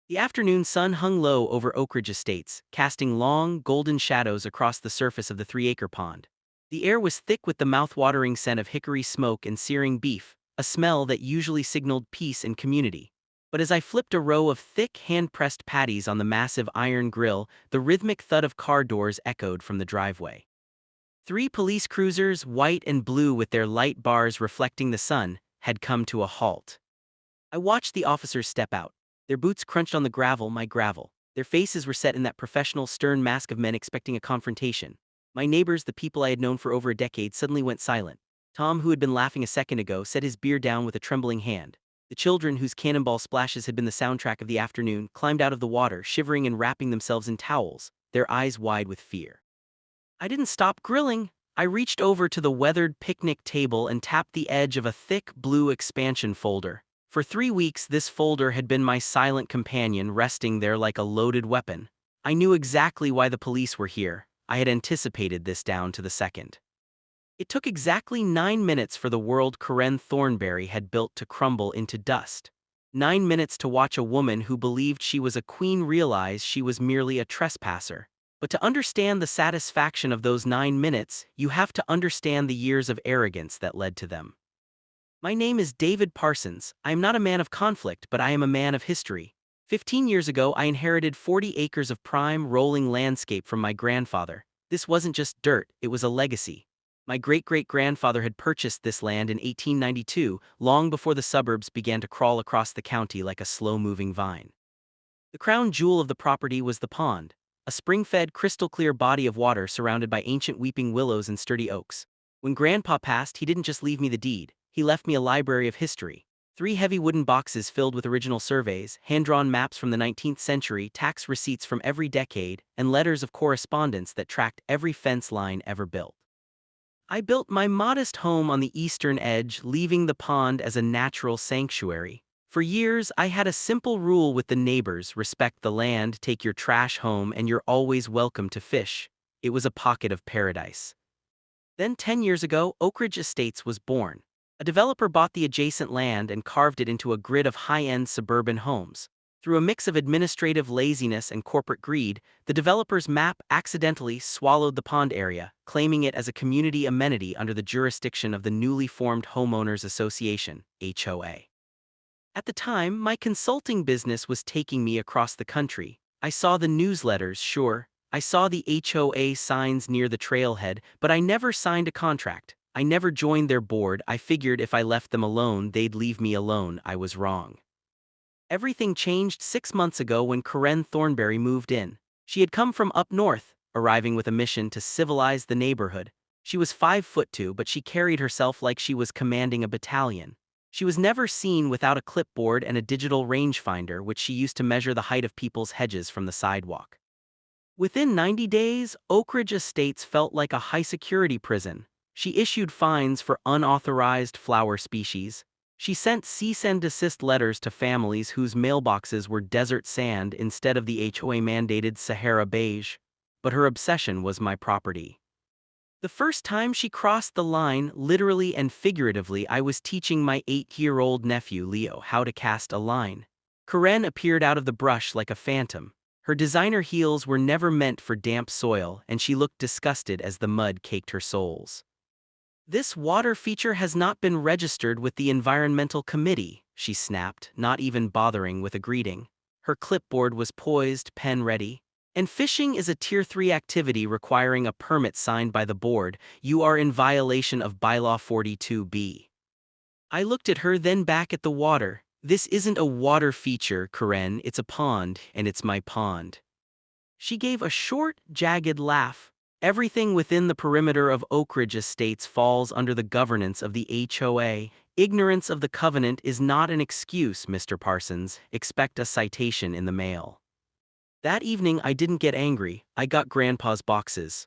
The afternoon sun hung low over Oakridge Estates, casting long, golden shadows across the surface of the 3-acre pond. The air was thick with the mouth-watering scent of hickory smoke and searing beef, a smell that usually signaled peace and community. But as I flipped a row of thick, hand-pressed patties on the massive iron grill, the rhythmic thud of car doors echoed from the driveway. 3 police cruisers, white and blue with their light bars reflecting the sun, had come to a halt. I watched the officers step out. Their boots crunched on the gravel, my gravel. Their faces were set in that professional, stern mask of men expecting a confrontation. My neighbors, the people I had known for over a decade, suddenly went silent. Tom, who had been laughing a second ago, set his beer down with a trembling hand. The children, whose cannonball splashes had been the soundtrack of the afternoon, climbed out of the water, shivering and wrapping themselves in towels, their eyes wide with fear. I didn't stop grilling. I reached over to the weathered picnic table and tapped the edge of a thick blue expansion folder. For 3 weeks, this folder had been my silent companion, resting there like a loaded weapon. I knew exactly why the police were here. I had anticipated this down to the second. It took exactly 9 minutes for the world Karen Thornberry had built to crumble into dust. 9 minutes to watch a woman who believed she was a queen realize she was merely a trespasser. But to understand the satisfaction of those 9 minutes, you have to understand the years of arrogance that led to them. My name is David Parsons. I am not a man of conflict, but I am a man of history. 15 years ago, I inherited 40 acres of prime, rolling landscape from my grandfather. This wasn't just dirt, it was a legacy. My great-great-grandfather had purchased this land in 1892, long before the suburbs began to crawl across the county like a slow-moving vine. The crown jewel of the property was the pond, a spring-fed, crystal-clear body of water surrounded by ancient weeping willows and sturdy oaks. When Grandpa passed, he didn't just leave me the deed. He left me a library of history. 3 heavy wooden boxes filled with original surveys, hand-drawn maps from the 19th century, tax receipts from every decade, and letters of correspondence that tracked every fence line ever built. I built my modest home on the eastern edge, leaving the pond as a natural sanctuary. For years, I had a simple rule with the neighbors: respect the land, take your trash home, and you're always welcome to fish. It was a pocket of paradise. Then 10 years ago, Oakridge Estates was born. A developer bought the adjacent land and carved it into a grid of high-end suburban homes. Through a mix of administrative laziness and corporate greed, the developer's map accidentally swallowed the pond area, claiming it as a community amenity under the jurisdiction of the newly formed Homeowners Association, HOA. At the time, my consulting business was taking me across the country. I saw the newsletters, sure. I saw the HOA signs near the trailhead, but I never signed a contract. I never joined their board. I figured if I left them alone, they'd leave me alone. I was wrong. Everything changed 6 months ago when Karen Thornberry moved in. She had come from up north, arriving with a mission to civilize the neighborhood. She was 5'2", but she carried herself like she was commanding a battalion. She was never seen without a clipboard and a digital rangefinder, which she used to measure the height of people's hedges from the sidewalk. Within 90 days, Oakridge Estates felt like a high-security prison. She issued fines for unauthorized flower species. She sent cease and desist letters to families whose mailboxes were desert sand instead of the HOA-mandated Sahara beige. But her obsession was my property. The first time she crossed the line, literally and figuratively, I was teaching my 8-year-old nephew Leo how to cast a line. Karen appeared out of the brush like a phantom. Her designer heels were never meant for damp soil, and she looked disgusted as the mud caked her soles. "This water feature has not been registered with the Environmental Committee," she snapped, not even bothering with a greeting. Her clipboard was poised, pen ready. "And fishing is a Tier 3 activity requiring a permit signed by the board. You are in violation of Bylaw 42B. I looked at her, then back at the water. "This isn't a water feature, Karen, it's a pond, and it's my pond." She gave a short, jagged laugh. "Everything within the perimeter of Oakridge Estates falls under the governance of the HOA. Ignorance of the covenant is not an excuse, Mr. Parsons. Expect a citation in the mail." That evening I didn't get angry, I got Grandpa's boxes.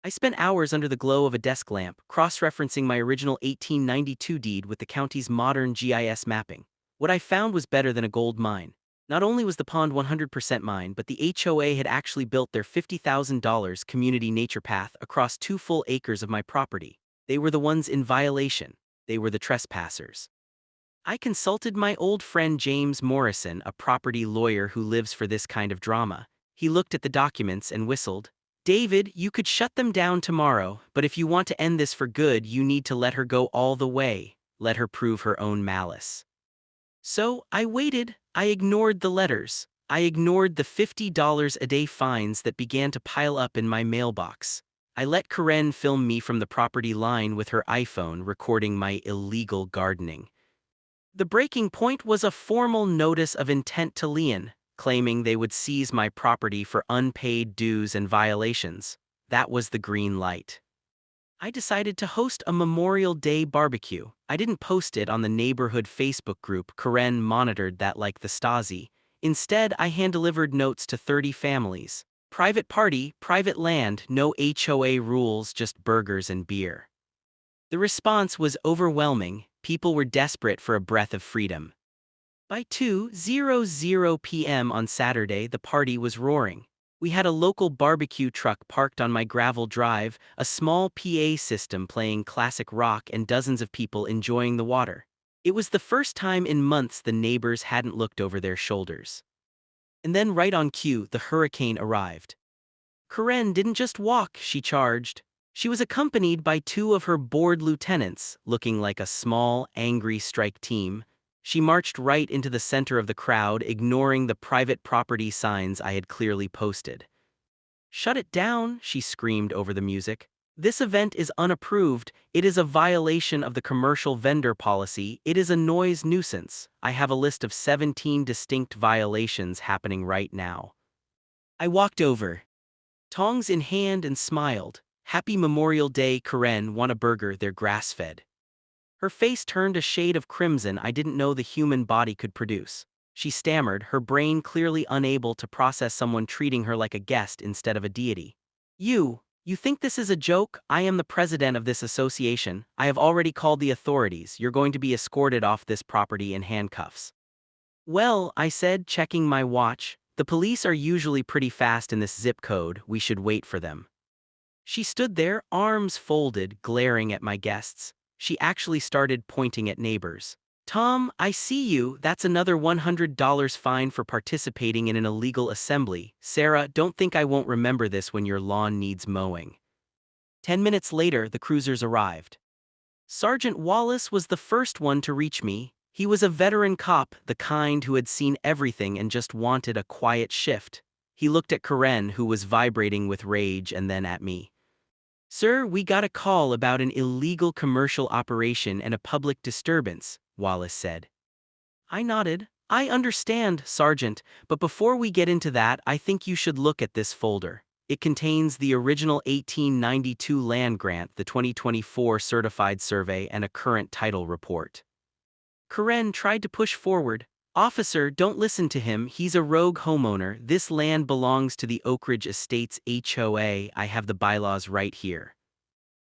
I spent hours under the glow of a desk lamp, cross-referencing my original 1892 deed with the county's modern GIS mapping. What I found was better than a gold mine. Not only was the pond 100% mine, but the HOA had actually built their $50,000 community nature path across 2 full acres of my property. They were the ones in violation. They were the trespassers. I consulted my old friend James Morrison, a property lawyer who lives for this kind of drama. He looked at the documents and whistled. David, you could shut them down tomorrow, but if you want to end this for good, you need to let her go all the way. Let her prove her own malice. So, I waited. I ignored the letters. I ignored the $50 a day fines that began to pile up in my mailbox. I let Karen film me from the property line with her iPhone, recording my illegal gardening. The breaking point was a formal notice of intent to lien, claiming they would seize my property for unpaid dues and violations. That was the green light. I decided to host a Memorial Day barbecue. I didn't post it on the neighborhood Facebook group. Karen monitored that like the Stasi. Instead, I hand-delivered notes to 30 families. Private party, private land, no HOA rules, just burgers and beer. The response was overwhelming. People were desperate for a breath of freedom. By 2:00 p.m. on Saturday, the party was roaring. We had a local barbecue truck parked on my gravel drive, a small PA system playing classic rock, and dozens of people enjoying the water. It was the first time in months the neighbors hadn't looked over their shoulders. And then right on cue, the hurricane arrived. Karen didn't just walk, she charged. She was accompanied by two of her bored lieutenants, looking like a small, angry strike team. She marched right into the center of the crowd, ignoring the private property signs I had clearly posted. "Shut it down," she screamed over the music. "This event is unapproved. It is a violation of the commercial vendor policy. It is a noise nuisance. I have a list of 17 distinct violations happening right now." I walked over, tongs in hand, and smiled. "Happy Memorial Day, Karen. Want a burger? They're grass-fed." Her face turned a shade of crimson I didn't know the human body could produce. She stammered, her brain clearly unable to process someone treating her like a guest instead of a deity. You think this is a joke? I am the president of this association. I have already called the authorities. You're going to be escorted off this property in handcuffs." "Well," I said, checking my watch, "the police are usually pretty fast in this zip code. We should wait for them." She stood there, arms folded, glaring at my guests. She actually started pointing at neighbors. "Tom, I see you. That's another $100 fine for participating in an illegal assembly. Sarah, don't think I won't remember this when your lawn needs mowing." 10 minutes later, the cruisers arrived. Sergeant Wallace was the first one to reach me. He was a veteran cop, the kind who had seen everything and just wanted a quiet shift. He looked at Karen, who was vibrating with rage, and then at me. "Sir, we got a call about an illegal commercial operation and a public disturbance," Wallace said. I nodded. "I understand, Sergeant, but before we get into that, I think you should look at this folder. It contains the original 1892 land grant, the 2024 certified survey, and a current title report." Karen tried to push forward. "Officer, don't listen to him. He's a rogue homeowner. This land belongs to the Oakridge Estates HOA. I have the bylaws right here."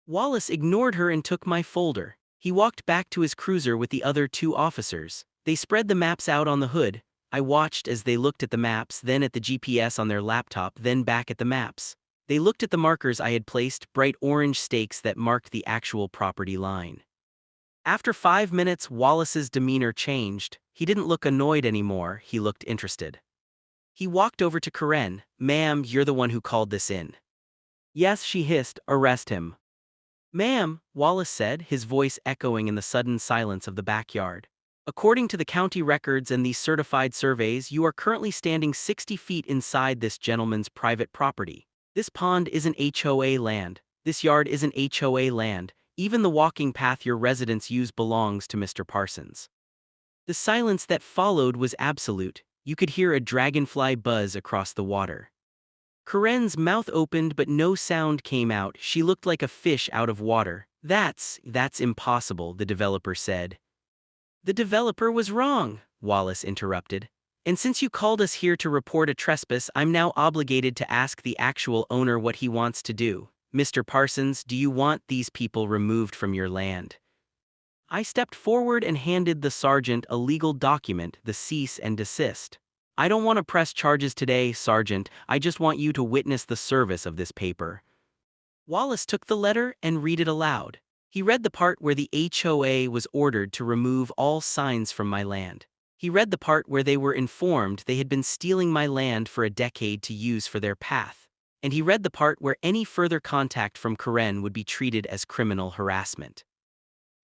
Wallace ignored her and took my folder. He walked back to his cruiser with the other two officers. They spread the maps out on the hood. I watched as they looked at the maps, then at the GPS on their laptop, then back at the maps. They looked at the markers I had placed, bright orange stakes that marked the actual property line. After 5 minutes, Wallace's demeanor changed. He didn't look annoyed anymore, he looked interested. He walked over to Karen. "Ma'am, you're the one who called this in." "Yes," she hissed. "Arrest him." "Ma'am," Wallace said, his voice echoing in the sudden silence of the backyard. "According to the county records and these certified surveys, you are currently standing 60 feet inside this gentleman's private property. This pond isn't HOA land. This yard isn't HOA land. Even the walking path your residents use belongs to Mr. Parsons." The silence that followed was absolute. You could hear a dragonfly buzz across the water. Karen's mouth opened but no sound came out. She looked like a fish out of water. That's impossible," the developer said. "The developer was wrong," Wallace interrupted. "And since you called us here to report a trespass, I'm now obligated to ask the actual owner what he wants to do. Mr. Parsons, do you want these people removed from your land?" I stepped forward and handed the sergeant a legal document, the cease and desist. "I don't want to press charges today, Sergeant. I just want you to witness the service of this paper." Wallace took the letter and read it aloud. He read the part where the HOA was ordered to remove all signs from my land. He read the part where they were informed they had been stealing my land for a decade to use for their path. And he read the part where any further contact from Karen would be treated as criminal harassment.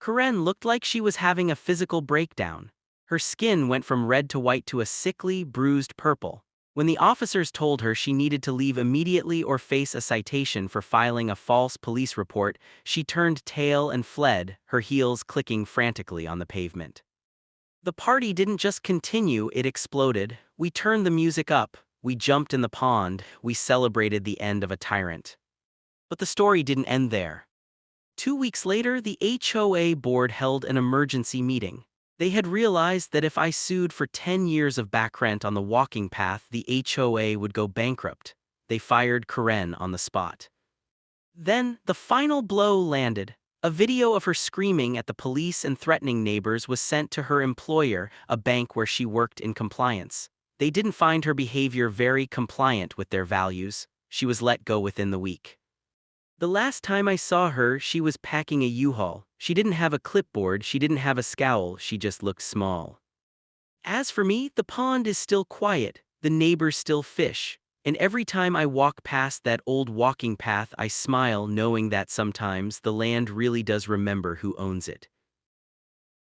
Karen looked like she was having a physical breakdown. Her skin went from red to white to a sickly, bruised purple. When the officers told her she needed to leave immediately or face a citation for filing a false police report, she turned tail and fled, her heels clicking frantically on the pavement. The party didn't just continue, it exploded. We turned the music up, we jumped in the pond, we celebrated the end of a tyrant. But the story didn't end there. 2 weeks later, the HOA board held an emergency meeting. They had realized that if I sued for 10 years of back rent on the walking path, the HOA would go bankrupt. They fired Karen on the spot. Then, the final blow landed. A video of her screaming at the police and threatening neighbors was sent to her employer, a bank where she worked in compliance. They didn't find her behavior very compliant with their values. She was let go within the week. The last time I saw her, she was packing a U-Haul. She didn't have a clipboard, she didn't have a scowl, she just looked small. As for me, the pond is still quiet, the neighbors still fish, and every time I walk past that old walking path I smile knowing that sometimes the land really does remember who owns it.